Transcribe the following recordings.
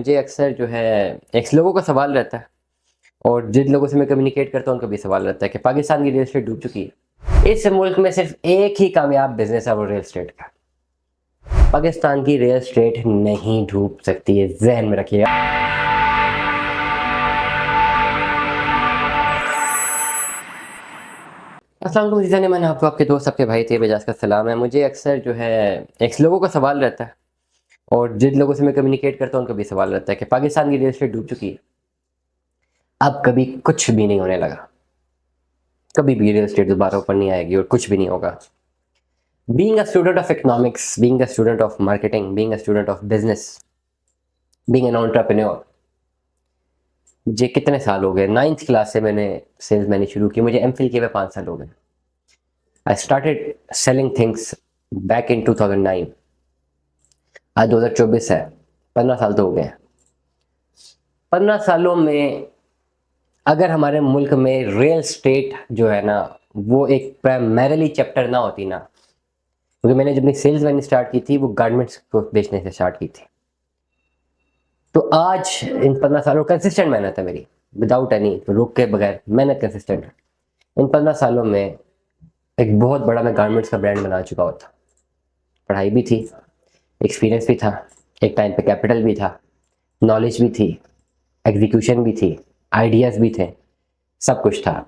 مجھے اکثر جو ہے ایکس لوگوں کا سوال رہتا ہے، اور جن لوگوں سے میں کمیونیکیٹ کرتا ہوں ان کا بھی سوال رہتا ہے کہ پاکستان کی ریل اسٹیٹ ڈوب چکی ہے۔ اس ملک میں صرف ایک ہی کامیاب بزنس ہے، وہ ریل اسٹیٹ کا۔ پاکستان کی ریل اسٹیٹ نہیں ڈوب سکتی ہے، ذہن میں رکھیے گا۔ السلام علیکم عزیزان، میں آپ کو آپ کے دوست آپ کے بھائی طیب اعجاز کا سلام ہے۔ مجھے اکثر جو ہے ایکس لوگوں کا سوال رہتا ہے، اور جن لوگوں سے میں کمیونیکیٹ کرتا ہوں ان کا بھی سوال رہتا ہے کہ پاکستان کی ریل اسٹیٹ ڈوب چکی ہے۔ اب کبھی کچھ بھی نہیں ہونے لگا، کبھی بھی ریل اسٹیٹ دوبارہ اوپر نہیں آئے گی اور کچھ بھی نہیں ہوگا۔ Being a student of economics, being a student of marketing, being a student of business, being an entrepreneur, مجھے کتنے سال ہو گئے؟ 9th کلاس سے میں نے سیلز مینی شروع کی، مجھے ایم فل کیے ہوئے 5 سال ہو گئے۔ I started selling things back in 2009۔ آج 2024 ہے، 15 سال تو ہو گئے ہیں۔ 15 سالوں میں اگر ہمارے ملک میں ریل اسٹیٹ جو ہے نا وہ ایک پرائمریلی چیپٹر نہ ہوتی نا، کیونکہ میں نے جب اپنی سیلز مینی اسٹارٹ کی تھی وہ گارمنٹس کو بیچنے سے اسٹارٹ کی تھی، تو آج ان 15 سالوں کنسسٹنٹ محنت ہے میری، وداؤٹ اینی، روک کے بغیر محنت کنسسٹنٹ ہے۔ ان 15 سالوں میں ایک بہت بڑا میں گارمنٹس کا برانڈ بنا چکا ہوتا۔ پڑھائی بھی تھی، ایکسپیرینس بھی تھا، ایک ٹائم پہ کیپٹل بھی تھا، نالج بھی تھی، ایگزیکیوشن بھی تھی، آئیڈیاز بھی تھے، سب کچھ تھا۔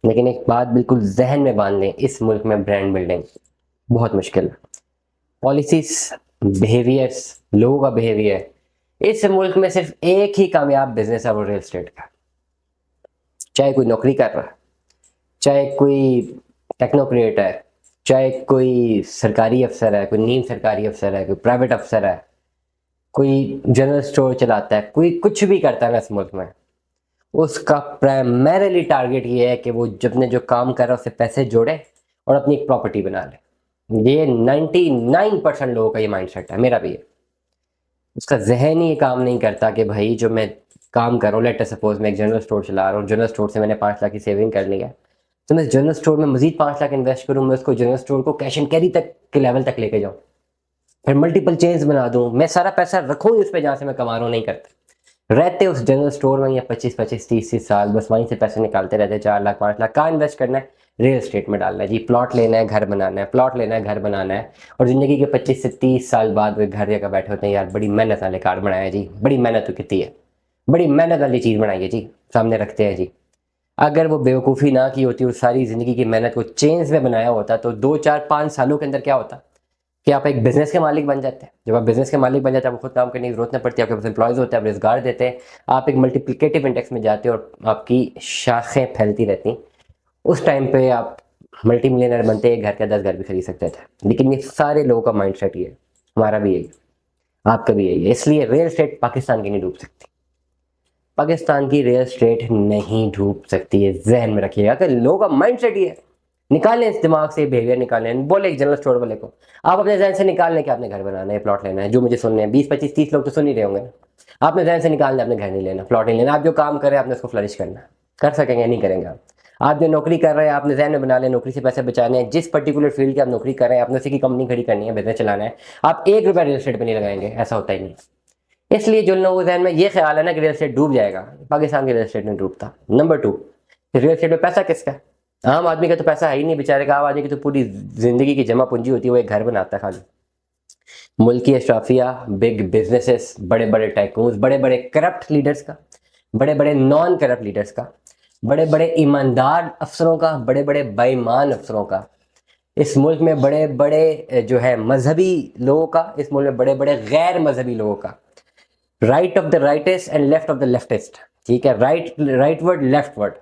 لیکن ایک بات بالکل ذہن میں باندھ لیں، اس ملک میں برانڈ بلڈنگ بہت مشکل ہے۔ پالیسیز، بیہیویئرس، لوگوں کا بیہیویئر، اس ملک میں صرف ایک ہی کامیاب بزنس ہے، وہ ریل اسٹیٹ کا۔ چاہے کوئی نوکری کر رہا ہے، چاہے کوئی ٹیکنوکریٹ ہے، چاہے کوئی سرکاری افسر ہے، کوئی نیم سرکاری افسر ہے، کوئی پرائیویٹ افسر ہے، کوئی جنرل اسٹور چلاتا ہے، کوئی کچھ بھی کرتا ہے نا اس ملک میں، اس کا پرائمریلی ٹارگیٹ یہ ہے کہ وہ جب نے جو کام کر رہا ہے اس سے پیسے جوڑے اور اپنی ایک پراپرٹی بنا لے۔ یہ 99% لوگوں کا یہ مائنڈ سیٹ ہے، میرا بھی ہے۔ اس کا ذہن ہی یہ کام نہیں کرتا کہ بھائی جو میں کام کر رہا ہوں، لیٹ سپوز میں ایک جنرل اسٹور چلا رہا ہوں، جنرل اسٹور سے میں نے 5 لاکھ کی سیونگ کر لی ہے، تو میں اس جنرل اسٹور میں مزید 5 لاکھ انویسٹ کروں، میں اس کو جنرل اسٹور کو کیش اینڈ کیری تک کے لیول تک لے کے جاؤں، پھر ملٹیپل چینز بنا دوں، میں سارا پیسہ رکھوں اس پہ جہاں سے میں کما رہا ہوں، نہیں کرتا، رہتے اس جنرل اسٹور میں یا 25-30 سال بس وہیں سے پیسے نکالتے رہتے، 4 لاکھ 5 لاکھ کہاں انویسٹ کرنا ہے؟ ریل اسٹیٹ میں ڈالنا ہے جی، پلاٹ لینا ہے، گھر بنانا ہے، پلاٹ لینا ہے، گھر بنانا ہے، اور زندگی کے 25 سے 30 سال بعد وہ گھر جگہ بیٹھے ہوتے ہیں، یار بڑی محنت والے کار بنایا جی، بڑی محنت کتنی ہے، بڑی محنت والی چیز بنائی ہے جی، سامنے رکھتے ہیں جی۔ اگر وہ بیوقوفی نہ کی ہوتی اور ساری زندگی کی محنت کو چینز میں بنایا ہوتا تو 2 4 5 سالوں کے اندر کیا ہوتا کہ آپ ایک بزنس کے مالک بن جاتے ہیں۔ جب آپ بزنس کے مالک بن جاتے ہیں، آپ کو خود کام کرنے کی ضرورت نہ پڑتی، آپ کے پاس امپلائیز ہوتے ہیں، آپ روزگار دیتے ہیں، آپ ایک ملٹیپلیکیٹو انڈیکس میں جاتے ہیں اور آپ کی شاخیں پھیلتی رہتی ہیں۔ اس ٹائم پہ آپ ملٹی ملینئر بنتے، ایک گھر کا 10 گھر بھی خرید سکتے تھے۔ لیکن یہ سارے لوگوں کا مائنڈ سیٹ یہ ہے، ہمارا بھی یہی، آپ کا بھی یہی ہے۔ اس لیے ریل اسٹیٹ پاکستان کی نہیں ڈوب سکتی، پاکستان کی ریل اسٹیٹ نہیں ڈوب سکتی ہے، ذہن میں رکھیے گا کہ لوگوں کا مائنڈ سیٹ یہ ہے۔ نکالیں اس دماغ سے بیہیویئر، نکالیں، بولے ایک جنرل اسٹور والے کو، آپ اپنے ذہن سے نکال لیں کہ آپ نے گھر بنانا ہے، پلاٹ لینا ہے، جو مجھے سننے ہیں 20 25 30 لوگ تو سن ہی رہے ہوں گے، آپ نے ذہن سے نکالنا ہے، اپنے گھر نہیں لینا، پلاٹ نہیں لینا، آپ جو کام کریں آپ نے اس کو فلرش کرنا ہے، کر سکیں گے نہیں کریں گے آپ جو نوکری کر رہے ہیں آپ نے ذہن میں بنا لیں، نوکری سے پیسے بچانے ہیں، جس پرٹیکولر فیلڈ کی آپ نوکری کر رہے ہیں آپ نے اسی کی کمپنی کھڑی کرنی ہے، بزنس چلانا ہے، آپ 1 روپیہ ریل اسٹیٹ پہ نہیں لگائیں گے، ایسا ہوتا ہی نہیں۔ اس لیے جو لوگوں کے ذہن میں یہ خیال ہے نا کہ ریل اسٹیٹ ڈوب جائے گا، پاکستان کی ریل اسٹیٹ نہیں ڈوبتا۔ نمبر 2، ریل اسٹیٹ میں پیسہ کس کا ہے؟ عام آدمی کا تو پیسہ ہے ہی نہیں، بیچارے کا عام آدمی کی تو پوری زندگی کی جمع پونجی ہوتی ہے، وہ ایک گھر بناتا ہے خالی۔ ملکی اشرافیہ، بگ بزنسز، بڑے بڑے ٹائکونز، بڑے بڑے کرپٹ لیڈرز کا، بڑے بڑے نان کرپٹ لیڈرز کا، بڑے بڑے ایماندار افسروں کا، بڑے بڑے بے ایمان افسروں کا، اس ملک میں بڑے بڑے جو ہے مذہبی لوگوں کا، اس ملک میں بڑے بڑے غیر مذہبی لوگوں کا، right of the rightist and left of the leftist, ٹھیک ہے، رائٹ ورڈ لیفٹ ورڈ،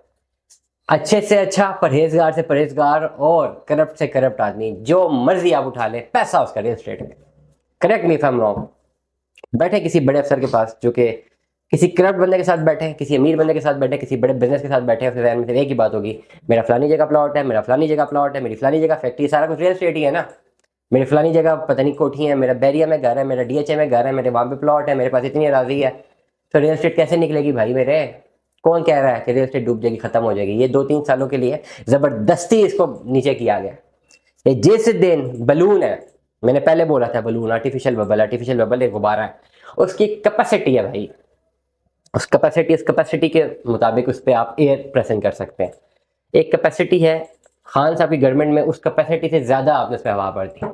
اچھے سے اچھا، پرہیزگار سے پرہیزگار، اور کرپٹ سے کرپٹ آدمی، جو مرضی آپ اٹھا لیں، پیسہ اس کا ریل اسٹیٹ میں۔ Correct me if I am wrong. بیٹھے کسی بڑے افسر کے پاس جو کہ کسی کرپٹ بندے کے ساتھ بیٹھے، کسی امیر بندے کے ساتھ بیٹھے، کسی بڑے بزنس کے ساتھ بیٹھے، اس کے ذہن میں صرف ایک ہی بات ہوگی، میرا فلانی جگہ پلاٹ ہے، میرا فلانی جگہ پلاٹ ہے، میری فلانی جگہ فیکٹری، سارا کچھ ریل اسٹیٹ ہی ہے نا، میری فلانی جگہ پتہ نہیں کوٹھی ہے، میرا بیریا میں گھر ہے، میرا ڈی ایچ اے میں گھر ہے، میرے وہاں پہ پلاٹ ہے، میرے پاس اتنی اراضی ہے، تو ریل اسٹیٹ کیسے نکلے گی بھائی میرے؟ کون کہہ رہا ہے کہ ریل اسٹیٹ ڈوب جائے گی، ختم ہو جائے گی؟ یہ 2 3 سالوں کے لیے زبردستی اس کو نیچے کیا گیا۔ یہ جس دن بلون ہے، میں نے پہلے بولا تھا balloon, artificial bubble, artificial bubble ایک غبارہ ہے، اس کی کیپیسٹی ہے بھائی، اس کیپیسٹی کے مطابق اس پہ آپ ایئر پریزنٹ کر سکتے ہیں. ایک کیپیسٹی ہے خان صاحب کی گورنمنٹ میں، اس کیپیسٹی سے زیادہ آپ نے اس پہ ہوا بھر دی.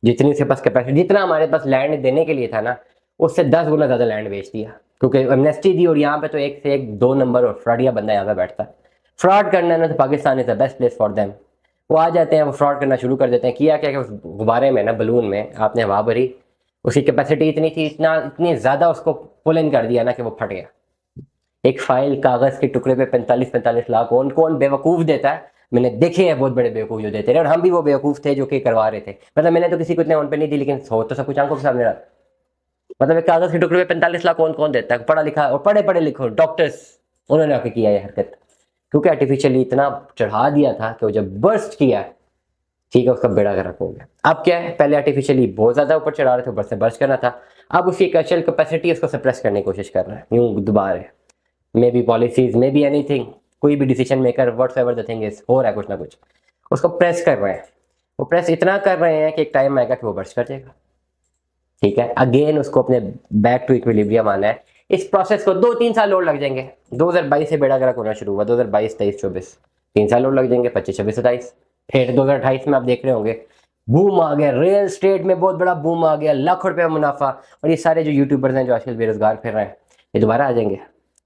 جتنی اس کے پاس کیپیسٹی، جتنا ہمارے پاس لینڈ دینے کے لیے تھا نا، اس سے 10 گنا زیادہ لینڈ بیچ دیا. کیونکہ ایمنیسٹی دی، اور یہاں پہ تو ایک سے ایک 2 نمبر اور فراڈیا بندہ یہاں پہ بیٹھتا ہے. فراڈ کرنا ہے نا تو Pakistan is the best place for them. وہ آ جاتے ہیں، وہ فراڈ کرنا شروع کر دیتے ہیں. کیا کہ اس غبارے میں نا، بلون میں آپ نے ہوا بھری، اس کی کیپیسٹی اتنی تھی، اتنی زیادہ اس کو پل ان کر دیا نا کہ وہ پھٹ گیا. ایک فائل کاغذ کے ٹکڑے پہ 45 لاکھ کون بیوقوف دیتا ہے؟ میں نے دیکھے ہیں بہت بڑے بیوقوف جو دیتے ہیں، اور ہم بھی وہ بیوقوف تھے جو کہ کروا رہے تھے. مطلب میں نے تو کسی کو اتنے آن پہ نہیں دی، لیکن ہو تو سب کچھ آنکھوں کے سامنے رہا. مطلب ایک کاغذ کے ٹکڑے پہ 45 لاکھ کون دیتا ہے؟ پڑھا لکھا اور پڑھے لکھو ڈاکٹرس، انہوں نے آ کے کیا یہ حرکت. کیونکہ آرٹیفیشلی اتنا چڑھا دیا تھا کہ وہ جب برسٹ کیا، ٹھیک ہے، اس کا بیڑا گرک ہو گیا. اب کیا ہے، پہلے آرٹیفیشلی بہت زیادہ اوپر چڑھا رہے تھے، اوپر سے برسٹ کرنا تھا. اب اس کی ایکچوئل کیپیسٹی اس کو سپریس کرنے کی کوشش کر رہے ہیں، یوں دوبارہ maybe policies, maybe anything, کوئی بھی decision maker, whatsoever the thing is, ہو رہا ہے کچھ نہ کچھ، اس کو پریس کر رہے ہیں. وہ پریس اتنا کر رہے ہیں کہ ایک ٹائم آئے گا کہ وہ برسٹ کر جائے گا. ٹھیک ہے، اگین اس کو اپنے بیک ٹو ایکویلیبریم آنا ہے. اس پروسیس کو 2-3 سال اور لگ جائیں گے. 2022 سے بیڑا گرک ہونا شروع ہوا، 2022 23 24، 3 سال اور لگ جائیں گے، 25 26 27. پھر 2028 میں آپ دیکھ رہے ہوں گے بوم آ گیا، ریل اسٹیٹ میں بہت بڑا بوم آ گیا، لاکھوں روپے منافع. اور یہ سارے جو یوٹیوبرز ہیں جو آج کل بے روزگار پھر رہے ہیں، یہ دوبارہ آ جائیں گے،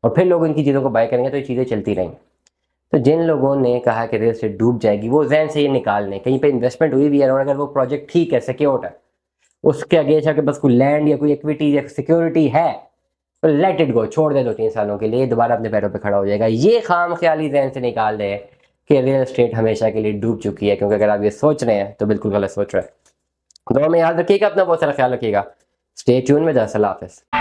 اور پھر لوگ ان کی چیزوں کو بائی کریں گے، تو یہ چیزیں چلتی رہیں گی. تو جن لوگوں نے کہا کہ ریل اسٹیٹ ڈوب جائے گی، وہ ذہن سے یہ نکال لیں، کہیں پہ انویسٹمنٹ ہوئی بھی ہے، اور اگر وہ پروجیکٹ ٹھیک ہے، سیکیورڈ ہے، اس کے اگینسٹ ہے کہ بس کوئی لینڈ یا کوئی ایکویٹی یا سیکیورٹی ہے، تو لیٹ اٹ گو، چھوڑ دے 2-3 سالوں کے لیے، دوبارہ اپنے پیروں پہ کھڑا ہو جائے گا. یہ خام خیالی ذہن سے نکال دے کہ ریل اسٹیٹ ہمیشہ کے لیے ڈوب چکی ہے. کیونکہ اگر آپ یہ سوچ رہے ہیں تو بالکل غلط سوچ رہے ہیں. دعا میں یاد رکھیے گا، اپنا بہت سارا خیال رکھیے گا. اسٹے ٹیون میں. اللہ حافظ.